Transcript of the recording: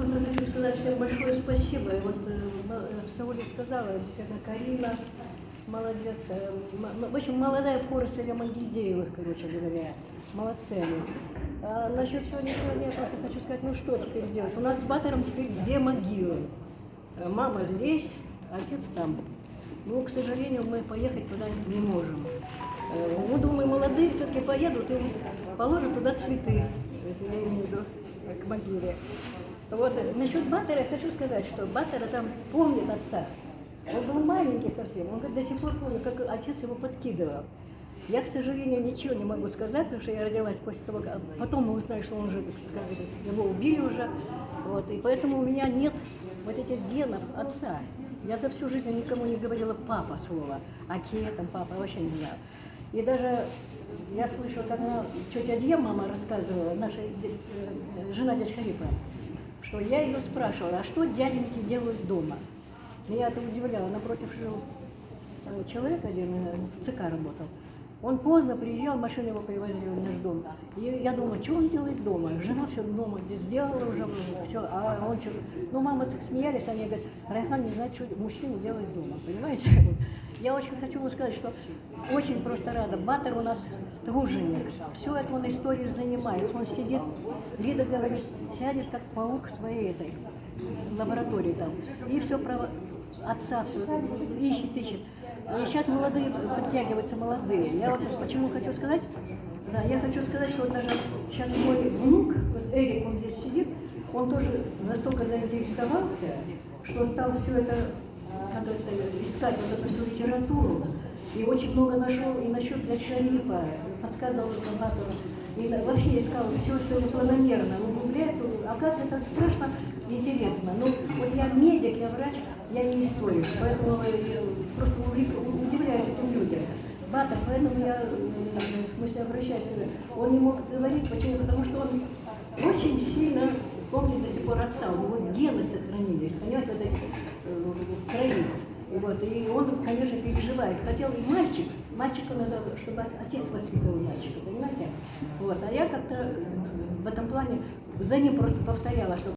Просто хочу сказать всем большое спасибо. И вот Сауля сказала, действительно, Карина, молодец. В общем, молодая поросль Ямангильдеевых, короче говоря. Молодцы они. А насчет сегодняшнего дня я просто хочу сказать, ну что теперь делать? У нас с Батором теперь две могилы. Мама здесь, отец там. Ну, к сожалению, мы поехать туда не можем. Ну, думаю, молодые все-таки поедут и положат туда цветы. Это я имею в виду к могиле. Вот, насчет Батора я хочу сказать, что Батора там помнит отца. Он был маленький совсем, он говорит, до сих пор помнит, как отец его подкидывал. Я, к сожалению, ничего не могу сказать, потому что я родилась после того, как... Потом мы узнали, что он уже, так сказать, его убили уже. Вот, и поэтому у меня нет вот этих генов отца. Я за всю жизнь никому не говорила папа слово, а там папа, вообще не знаю. И даже я слышала, когда тетя Дья, мама рассказывала, наша жена дядь Шарипа, что я ее спрашивала, а что дяденьки делают дома? Меня это удивляло. Напротив жил человек один, в ЦК работал. Он поздно приезжал, машину его привозили в наш дом. И я думаю, что он делает дома? Жена все дома сделала уже, все, а он что? Ну, мамы так смеялись, они говорят, Райхан не знает, что мужчина делает дома, понимаете? Я очень хочу вам сказать, что очень просто рада. Батор у нас труженик. Все это он историей занимается. Он сидит, Лида говорит, сядет как паук в своей этой лаборатории там. И все про отца все ищет. И сейчас молодые, подтягиваются молодые. Я вот почему хочу сказать, да, я хочу сказать, что вот даже сейчас мой внук, вот Эрик, он здесь сидит, он тоже настолько заинтересовался, что стал все это, как говорится, искать вот эту всю литературу. И очень много нашел и насчет дяди Шарипа, подсказывал Батору. И вообще искал все планомерно, углубляет. Оказывается, это страшно интересно. Ну, вот я медик, я врач, я не историк, поэтому просто удивляюсь этим людям. Батор, поэтому я, в смысле, обращаюсь, он не мог говорить, почему? Потому что он очень сильно помнит до сих пор отца, у него гены сохранились, понимаете, в этой крови. И он, конечно, переживает. Хотел и мальчика надо, чтобы отец воспитывал мальчика, понимаете? Вот. А я как-то в этом плане за ним просто повторяла, что